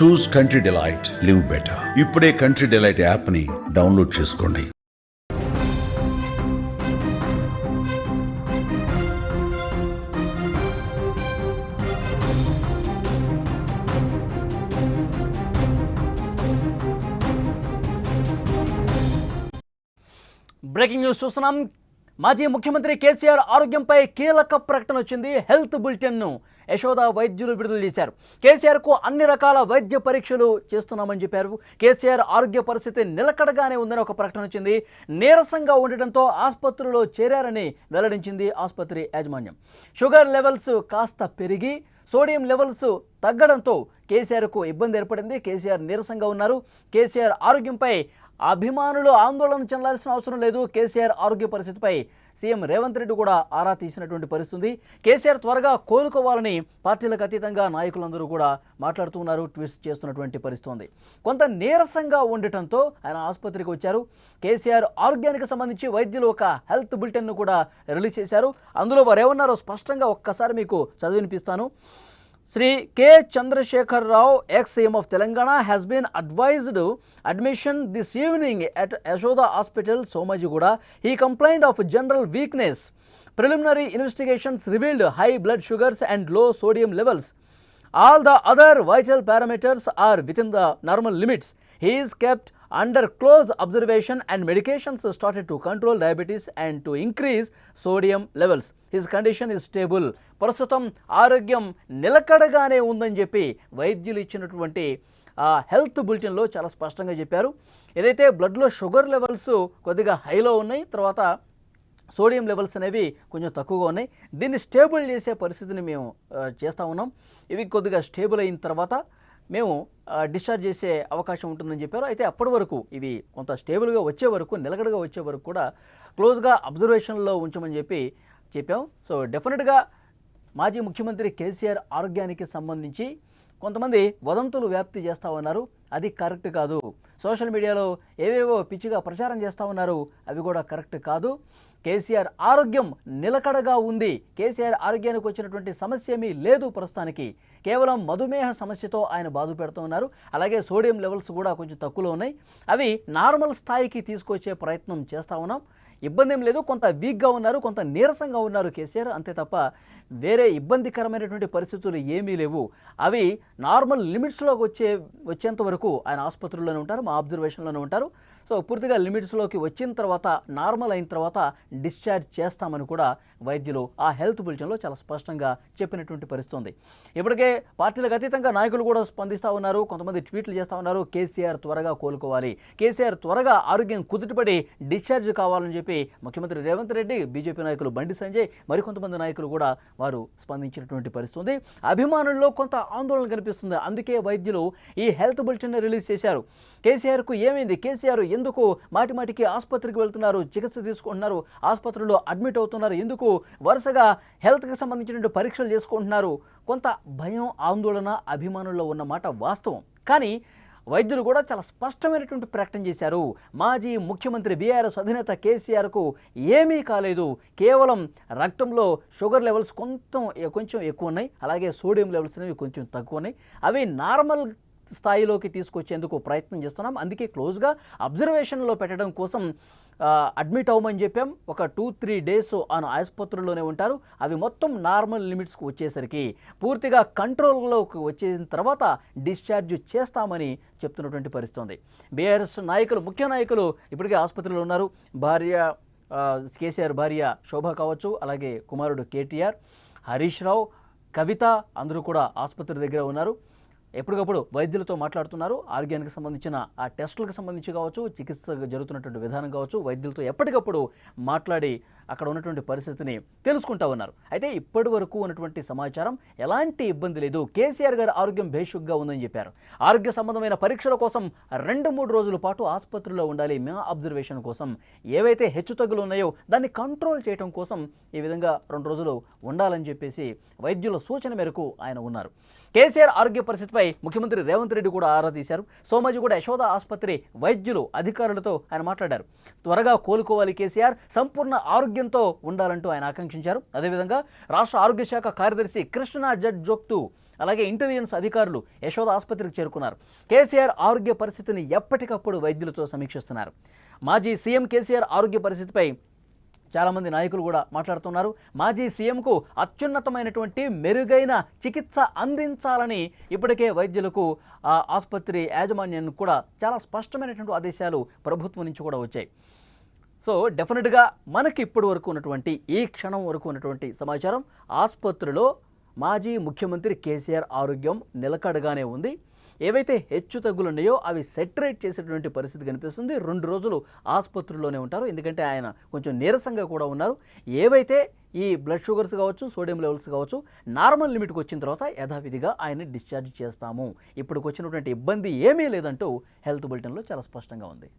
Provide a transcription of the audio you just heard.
చూస్ country delight, live better. ఇప్పుడే country delight యాప్ని download చేసుకోండి. బ్రేకింగ్ న్యూస్ చూస్తున్నాం. మాజీ ముఖ్యమంత్రి కేసీఆర్ ఆరోగ్యంపై కీలక ప్రకటన వచ్చింది. హెల్త్ బులెటిన్ను యశోద వైద్యులు విడుదల చేశారు. కేసీఆర్కు అన్ని రకాల వైద్య పరీక్షలు చేస్తున్నామని చెప్పారు. కేసీఆర్ ఆరోగ్య పరిస్థితి నిలకడగానే ఉందని ఒక ప్రకటన వచ్చింది. నీరసంగా ఉండటంతో ఆసుపత్రిలో చేరారని వెల్లడించింది ఆసుపత్రి యాజమాన్యం. షుగర్ లెవెల్స్ కాస్త పెరిగి సోడియం లెవెల్స్ తగ్గడంతో కేసీఆర్కు ఇబ్బంది ఏర్పడింది. కేసీఆర్ నీరసంగా ఉన్నారు. కేసీఆర్ ఆరోగ్యంపై అభిమానులు ఆందోళన చెందాల్సిన అవసరం లేదు. కేసీఆర్ ఆరోగ్య పరిస్థితిపై సీఎం రేవంత్ రెడ్డి కూడా ఆరా తీసినటువంటి పరిస్థితి. కేసీఆర్ త్వరగా కోలుకోవాలని పార్టీలకు అతీతంగా నాయకులందరూ కూడా మాట్లాడుతున్నారు, ట్వీట్స్ చేస్తున్నటువంటి పరిస్థితి. కొంత నీరసంగా ఉండటంతో ఆయన ఆసుపత్రికి వచ్చారు. కేసీఆర్ ఆరోగ్యానికి సంబంధించి వైద్యులు ఒక హెల్త్ బులెటిన్ను కూడా రిలీజ్ చేశారు. అందులో వారు ఏమన్నారో స్పష్టంగా ఒక్కసారి మీకు చదివినిపిస్తాను. Sri K. Chandrasekhar Rao, ex-CM of Telangana, has been advised admission this evening at Yashoda Hospital, Somajigoda. He complained of general weakness. Preliminary investigations revealed high blood sugars and low sodium levels. All the other vital parameters are within the normal limits. He is kept under close observation and medications started to control diabetes and to increase sodium levels. His condition is stable. ప్రస్తుతం ఆరోగ్యం నిలకడగానే ఉందని చెప్పి వైద్యులు ఇచ్చినటువంటి health బులెటిన్లో చాలా స్పష్టంగా చెప్పారు. ఏదైతే బ్లడ్లో షుగర్ లెవెల్స్ కొద్దిగా హైలో ఉన్నాయి, తర్వాత సోడియం లెవెల్స్ అనేవి కొంచెం తక్కువగా ఉన్నాయి. దీన్ని స్టేబుల్ చేసే పరిస్థితిని మేము చేస్తూ ఉన్నాం. ఇవి కొద్దిగా స్టేబుల్ అయిన తర్వాత మేము డిశ్చార్జ్ చేసే అవకాశం ఉంటుందని చెప్పారు. అయితే అప్పటి వరకు ఇవి కొంత స్టేబుల్గా వచ్చే వరకు, నిలకడగా వచ్చే వరకు కూడా క్లోజ్గా అబ్జర్వేషన్లో ఉంచమని చెప్పాం. సో డెఫినెట్గా మాజీ ముఖ్యమంత్రి కేసీఆర్ ఆరోగ్యానికి సంబంధించి కొంతమంది వదంతులు వ్యాప్తి చేస్తూ ఉన్నారు. అది కరెక్ట్ కాదు. సోషల్ మీడియాలో ఏవేవో పిచ్చిగా ప్రచారం చేస్తూ ఉన్నారు, అవి కూడా కరెక్ట్ కాదు. కేసీఆర్ ఆరోగ్యం నిలకడగా ఉంది. కేసీఆర్ ఆరోగ్యానికి వచ్చినటువంటి సమస్య ఏమీ లేదు ప్రస్తుతానికి. కేవలం మధుమేహ సమస్యతో ఆయన బాధపడుతూ ఉన్నారు. అలాగే సోడియం లెవెల్స్ కూడా కొంచెం తక్కువలో ఉన్నాయి. అవి నార్మల్ స్థాయికి తీసుకొచ్చే ప్రయత్నం చేస్తూ ఉన్నాం. ఇబ్బంది ఏం లేదు. కొంత వీక్గా ఉన్నారు, కొంత నీరసంగా ఉన్నారు కేసీఆర్, అంతే తప్ప వేరే ఇబ్బందికరమైనటువంటి పరిస్థితులు ఏమీ లేవు. అవి నార్మల్ లిమిట్స్లోకి వచ్చేంత వరకు ఆయన ఆసుపత్రుల్లోనే ఉంటారు, మా అబ్జర్వేషన్లోనే ఉంటారు. సో పూర్తిగా లిమిట్స్లోకి వచ్చిన తర్వాత, నార్మల్ అయిన తర్వాత డిశ్చార్జ్ చేస్తామని కూడా వైద్యులు ఆ హెల్త్ బులెటిన్లో చాలా స్పష్టంగా చెప్పినటువంటి పరిస్థితి ఉంది. ఇప్పటికే పార్టీలకు అతీతంగా నాయకులు కూడా స్పందిస్తూ ఉన్నారు, కొంతమంది ట్వీట్లు చేస్తూ ఉన్నారు. కేసీఆర్ త్వరగా కోలుకోవాలి, కేసీఆర్ త్వరగా ఆరోగ్యం కుదుటపడి డిశ్చార్జ్ కావాలని చెప్పి ముఖ్యమంత్రి రేవంత్ రెడ్డి, బీజేపీ నాయకులు బండి సంజయ్, మరికొంతమంది నాయకులు కూడా వారు స్పందించినటువంటి పరిస్థితి ఉంది. అభిమానుల్లో కొంత ఆందోళన కనిపిస్తుంది. అందుకే వైద్యులు ఈ హెల్త్ బులెటిన్ రిలీజ్ చేశారు. కేసీఆర్కు ఏమైంది, కేసీఆర్ ఎందుకు మాటిమాటికి ఆసుపత్రికి వెళ్తున్నారు, చికిత్స తీసుకుంటున్నారు, ఆసుపత్రిలో అడ్మిట్ అవుతున్నారు, ఎందుకు వరుసగా హెల్త్కి సంబంధించినటువంటి పరీక్షలు చేసుకుంటున్నారు, కొంత భయం, ఆందోళన అభిమానుల్లో ఉన్నమాట వాస్తవం. కానీ వైద్యులు కూడా చాలా స్పష్టమైనటువంటి ప్రకటన చేశారు. మాజీ ముఖ్యమంత్రి బీఆర్ఎస్ అధినేత కేసీఆర్కు ఏమీ కాలేదు. కేవలం రక్తంలో షుగర్ లెవెల్స్ కొంచెం ఎక్కువ ఉన్నాయి, అలాగే సోడియం లెవెల్స్ అనేవి కొంచెం తక్కువ ఉన్నాయి. అవి నార్మల్ స్థాయిలోకి తీసుకొచ్చేందుకు ప్రయత్నం చేస్తున్నాం. అందుకే క్లోజ్గా అబ్జర్వేషన్లో పెట్టడం కోసం అడ్మిట్ అవ్వమని చెప్పాం. ఒక 2-3 డేస్ ఆయన ఆసుపత్రుల్లోనే ఉంటారు. అవి మొత్తం నార్మల్ లిమిట్స్కి వచ్చేసరికి, పూర్తిగా కంట్రోల్లోకి వచ్చేసిన తర్వాత డిశ్చార్జ్ చేస్తామని చెప్తున్నటువంటి పరిస్థితి ఉంది. బీఆర్ఎస్ నాయకులు, ముఖ్య నాయకులు ఇప్పటికే ఆసుపత్రిలో ఉన్నారు. కేసీఆర్ భార్య శోభ కావచ్చు, అలాగే కుమారుడు కేటీఆర్, హరీష్ రావు, కవిత అందరూ కూడా ఆసుపత్రి దగ్గర ఉన్నారు. ఎప్పటికప్పుడు వైద్యులతో మాట్లాడుతున్నారు. ఆరోగ్యానికి సంబంధించిన ఆ టెస్టులకు సంబంధించి కావచ్చు, చికిత్స జరుగుతున్నటువంటి విధానం కావచ్చు, వైద్యులతో ఎప్పటికప్పుడు మాట్లాడి అక్కడ ఉన్నటువంటి పరిస్థితిని తెలుసుకుంటూ ఉన్నారు. అయితే ఇప్పటి వరకు ఉన్నటువంటి సమాచారం ఎలాంటి ఇబ్బంది లేదు. కేసీఆర్ గారి ఆరోగ్యం భేషుగ్గా ఉందని చెప్పారు. ఆరోగ్య సంబంధమైన పరీక్షల కోసం 2-3 రోజుల పాటు ఆసుపత్రిలో ఉండాలి. మా అబ్జర్వేషన్ కోసం ఏవైతే హెచ్చుతగ్గులు ఉన్నాయో దాన్ని కంట్రోల్ చేయడం కోసం ఈ విధంగా 2 రోజులు ఉండాలని చెప్పేసి వైద్యుల సూచన మేరకు ఆయన ఉన్నారు. కేసీఆర్ ఆరోగ్య పరిస్థితిపై ముఖ్యమంత్రి రేవంత్ రెడ్డి కూడా ఆరా తీశారు. సోమాజిగూడ యశోద ఆసుపత్రి వైద్యులు, అధికారులతో ఆయన మాట్లాడారు. త్వరగా కోలుకోవాలి కేసీఆర్, సంపూర్ణ ఆరోగ్యంతో ఉండాలంటూ ఆయన ఆకాంక్షించారు. అదేవిధంగా రాష్ట్ర ఆరోగ్య శాఖ కార్యదర్శి కృష్ణ జడ్జోక్తు అలాగే ఇంటెలిజెన్స్ అధికారులు యశోద ఆసుపత్రికి చేరుకున్నారు. కేసీఆర్ ఆరోగ్య పరిస్థితిని ఎప్పటికప్పుడు వైద్యులతో సమీక్షిస్తున్నారు. మాజీ సీఎం కేసీఆర్ ఆరోగ్య పరిస్థితిపై చాలామంది నాయకులు కూడా మాట్లాడుతున్నారు. మాజీ సీఎంకు అత్యున్నతమైనటువంటి మెరుగైన చికిత్స అందించాలని ఇప్పటికే వైద్యులకు ఆసుపత్రి యాజమాన్యానికి కూడా చాలా స్పష్టమైనటువంటి ఆదేశాలు ప్రభుత్వం నుంచి కూడా వచ్చాయి. సో డెఫినెట్గా మనకి ఇప్పటి వరకు ఉన్నటువంటి ఈ క్షణం వరకు ఉన్నటువంటి సమాచారం ఆసుపత్రిలో మాజీ ముఖ్యమంత్రి కేసీఆర్ ఆరోగ్యం నిలకడగానే ఉంది. ఏవైతే హెచ్చు తగ్గులు ఉన్నాయో అవి సెటరేట్ చేసేటువంటి పరిస్థితి కనిపిస్తుంది. 2 రోజులు ఆసుపత్రిలోనే ఉంటారు, ఎందుకంటే ఆయన కొంచెం నీరసంగా కూడా ఉన్నారు. ఏవైతే ఈ బ్లడ్ షుగర్స్ కావచ్చు, సోడియం లెవెల్స్ కావచ్చు నార్మల్ లిమిట్కి వచ్చిన తర్వాత యథావిధిగా ఆయన్ని డిశ్చార్జ్ చేస్తాము. ఇప్పటికి వచ్చినటువంటి ఇబ్బంది ఏమీ లేదంటూ హెల్త్ బులెటిన్లో చాలా స్పష్టంగా ఉంది.